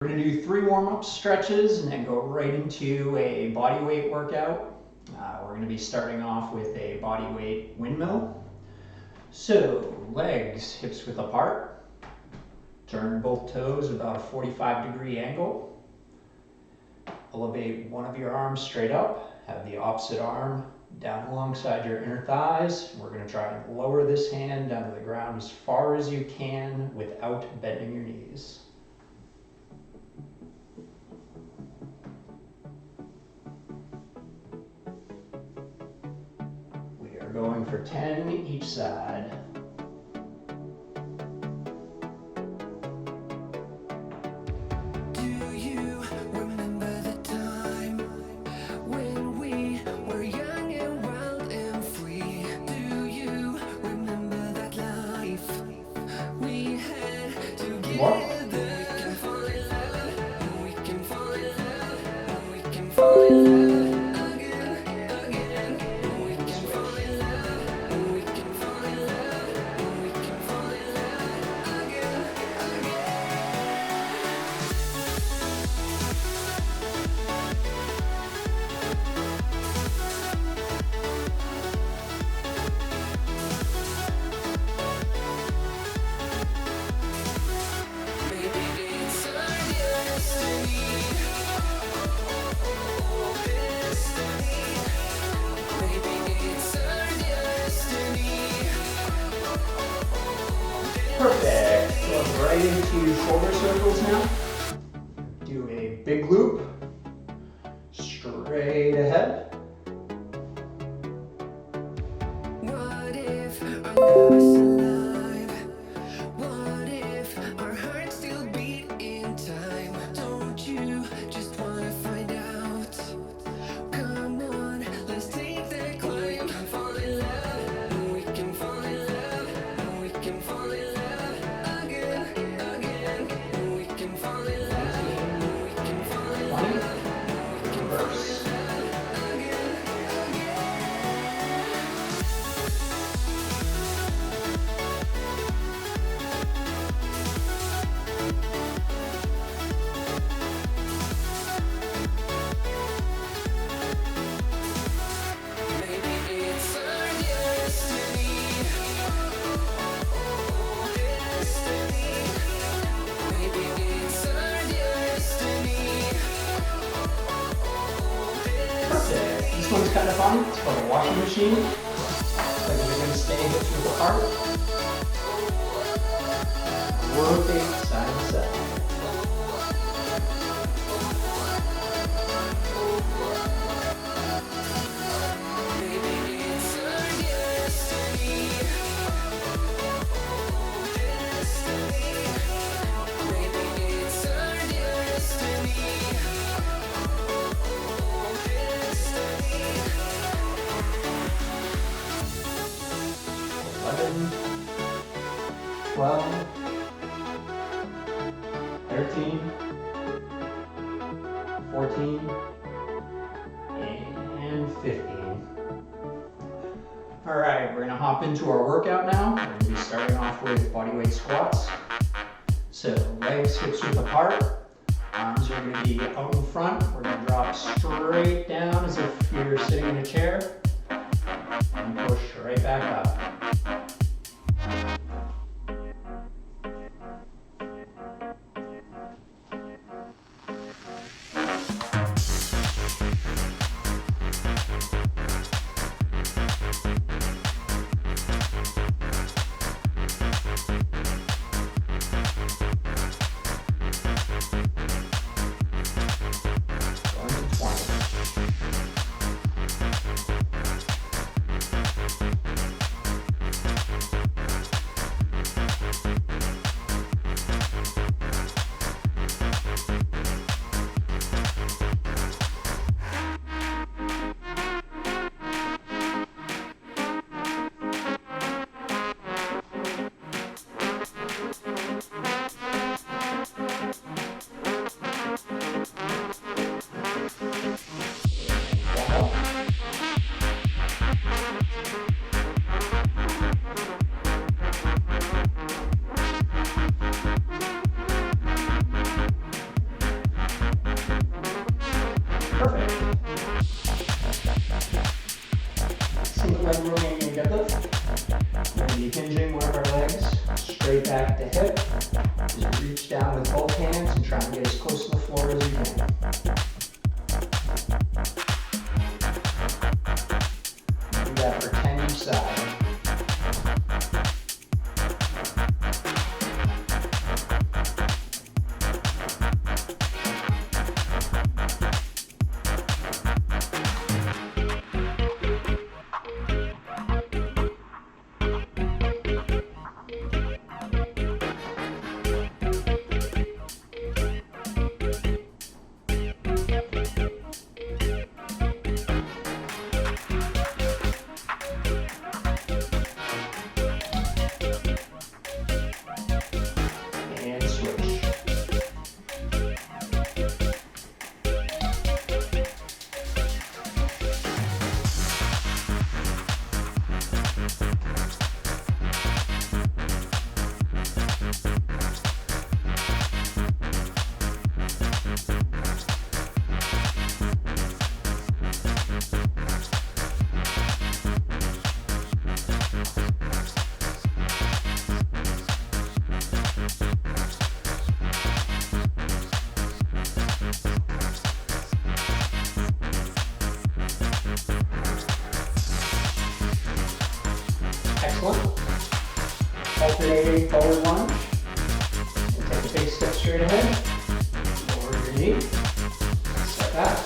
We're going to do 3 warm-up stretches and then go right into a body weight workout. We're going to be starting off with a bodyweight windmill. So legs hips width apart. Turn both toes about a 45-degree angle. Elevate one of your arms straight up. Have the opposite arm down alongside your inner thighs. We're going to try and lower this hand down to the ground as far as you can without bending your knees. Going for 10 each side. Do you remember the time when we were young and wild and free? Do you remember that life we had together? We can fall in love, we can fall in love, we can fall in love. Perfect. Go right into shoulder circles now. Do a big loop. Straight ahead. What if our love was alive? What if our hearts still beat in time? Don't you just wanna find out? Come on, let's take that climb. We can fall in love, we can fall in love, we can fall in love. This one's kind of fun. It's called a washing machine. Like you're going to stay hips width apart. Rotate side to side. Eleven, 12, 13, 14, and 15. All right, we're going to hop into our workout now. We're going to be starting off with bodyweight squats. So legs hips width apart. Arms are going to be out in front. We're going to drop straight down as if you're sitting in a chair. And push right back up. Going to 20. the hip. Just reach down with both hands and try and get as close to the floor as you can. Do that for 10 each side. Excellent. Alternating forward lunge. And take a big step straight ahead. Lower your knee. Step back.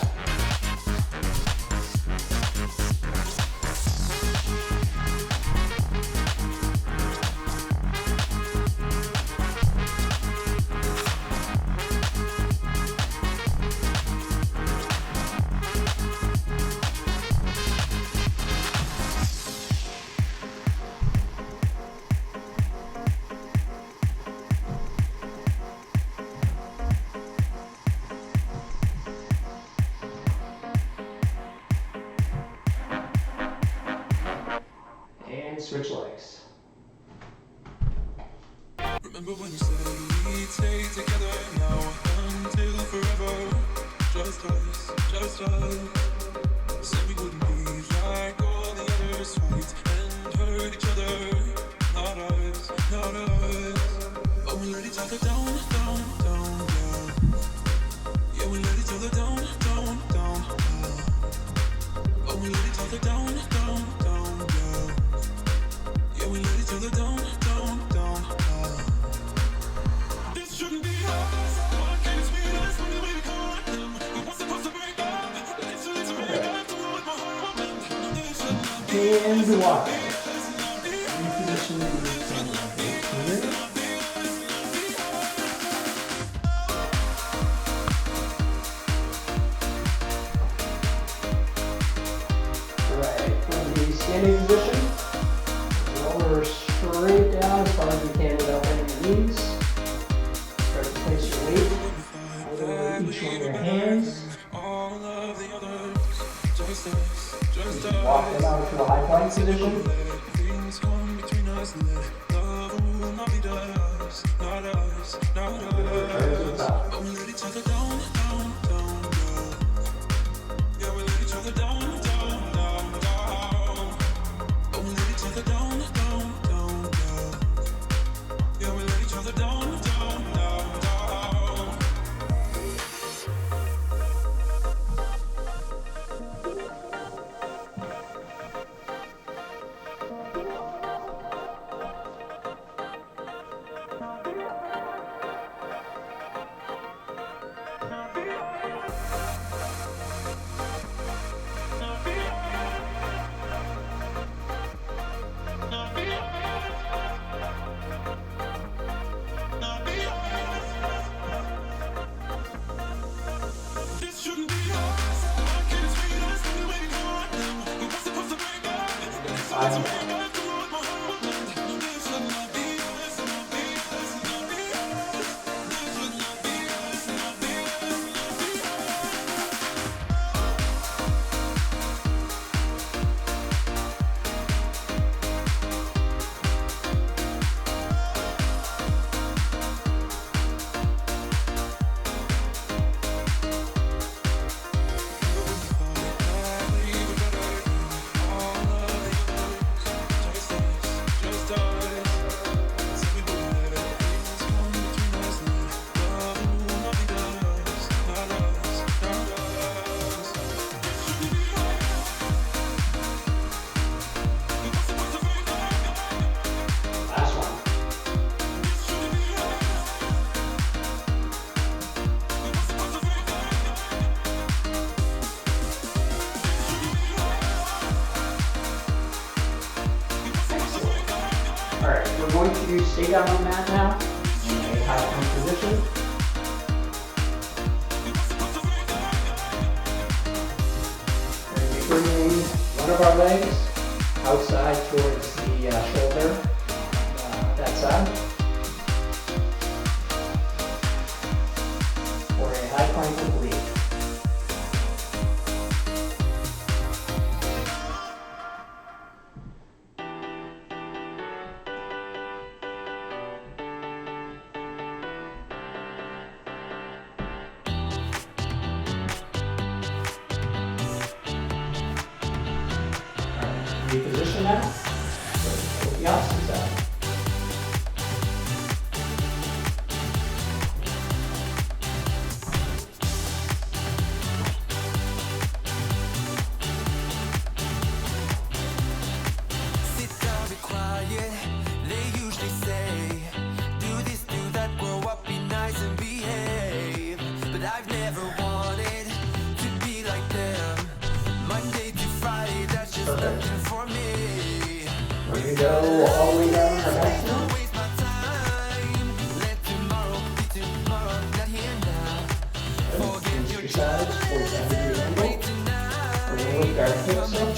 Switch legs. Remember when you said we'd stay together now until forever? Just us, just us. Said we wouldn't be like all the others, fight and hurt each other. Not us, not us. But we let each other down, down, down, yeah. Yeah, we let each other down, down, down, yeah. But we let each other down, down, down, yeah. Yeah, we let each other down, down, down, down. This shouldn't be us. Why can't it be us when we caught them? We weren't supposed to break up. Let's break up to what my heart meant. This should not be us. And walk. Reposition the here. Right, from the standing position. Lower straight down as far as you can without bending your knees. Start to place your weight over each one of your hands. Walk them out to the high plank position. Return to the top. we're going to stay down on the mat now in a high plank position. We're going to be bringing one of our legs outside towards the shoulder, that side, for a high plank oblique. Reposition now, with the opposite side. Sit down, be quiet. They usually say, do this, do that, grow up, be nice and behave. But I've never wanted to be like them. Monday to Friday, that's just nothing for me. We're going to go all the way down our back now. Don't waste my time. Let tomorrow be tomorrow, not here now. Forget Change your your sides, 45-degree angle. We're going to lift our hips up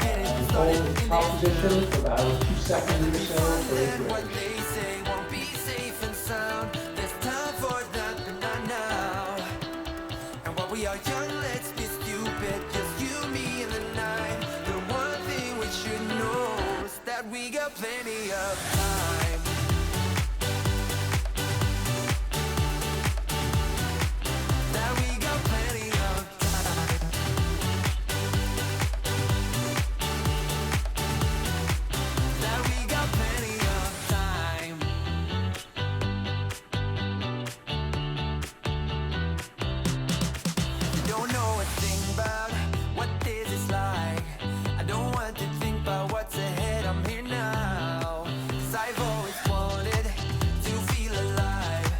and hold the top position for about 2 seconds or so for a what bridge. they say won't be safe and sound. There's time for that, but not now. And while we are young, let's be stupid. Just you, me, and the night. The one thing we should know is that we got plenty of time. That we got plenty of time. That we got plenty of time. You don't know a thing about what this is like. I don't want to think about what's ahead. I'm here now. 'Cause I've always wanted to feel alive.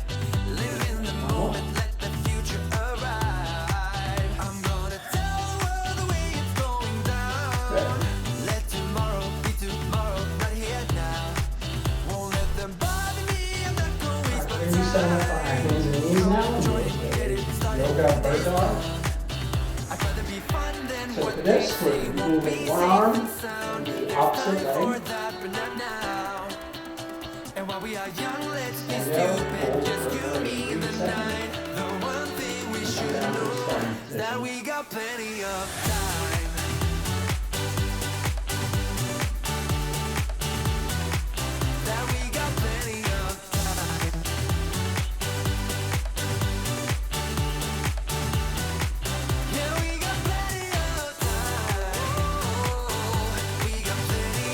Live in the moment, let the future arrive. I'm gonna tell the world the way it's going down. Let tomorrow be tomorrow, not here now. Won't let them bother me, I'm not gonna waste my We're going to be setting up on our hands and knees now. Yoga bird dog. I'd rather be fun than So what for they this, say. we're Won't be moving one safe arm and sound. to the There's opposite time for leg. that, but not now. And while we are young, let's be Stand out, stupid. hold Just for you, me, and the 30 seconds. night. The one thing we Come should down to the know starting is that position. we got plenty of time. That we got plenty of time. Yeah, we got plenty of time. We got plenty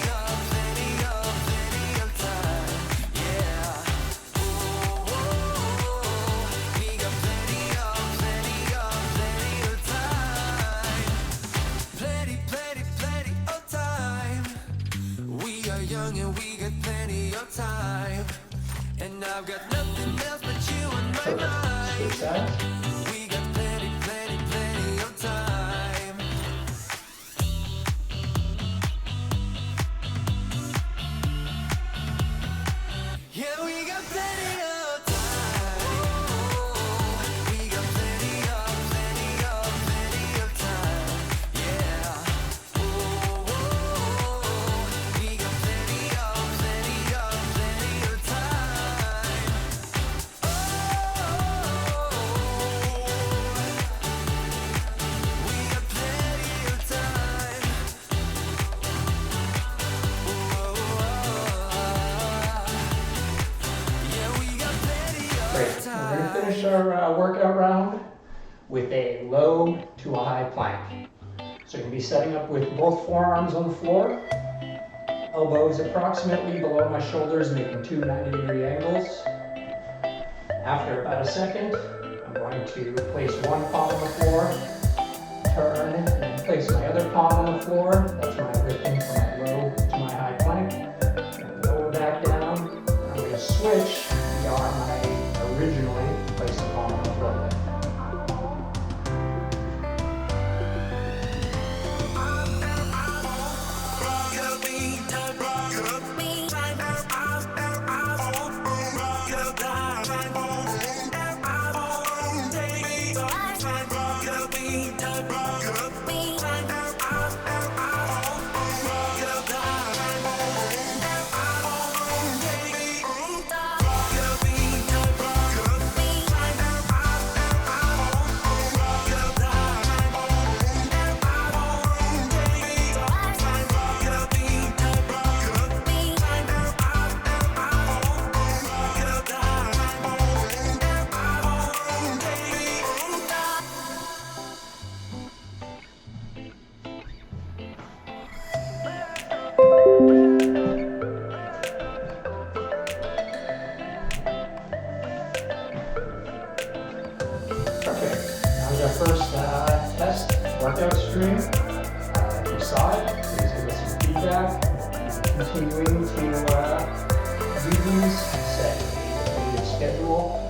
of time. Yeah. We got plenty of time. Plenty of time. We are young and we got plenty of time. And I've got nothing else but you on my Perfect. mind. Switch sides. We got plenty of time. Yeah, we got plenty of time. We got plenty of time. Yeah. We got plenty of time. We got plenty of time. Yeah, we got plenty Great. of We're time. going to finish our workout round with a low to a high plank. So you're going to be setting up with both forearms on the floor, elbows approximately below my shoulders, making 2 90-degree angles. After about a second, I'm going to place one palm on the floor, turn, and then place my other palm on the floor. That's my lifting from my low to my high plank. And lower back down. I'm going to switch the arm I originally placed the palm on the floor with. our first test workout stream. If you saw it, please give us some feedback. Continuing to do these, set a schedule.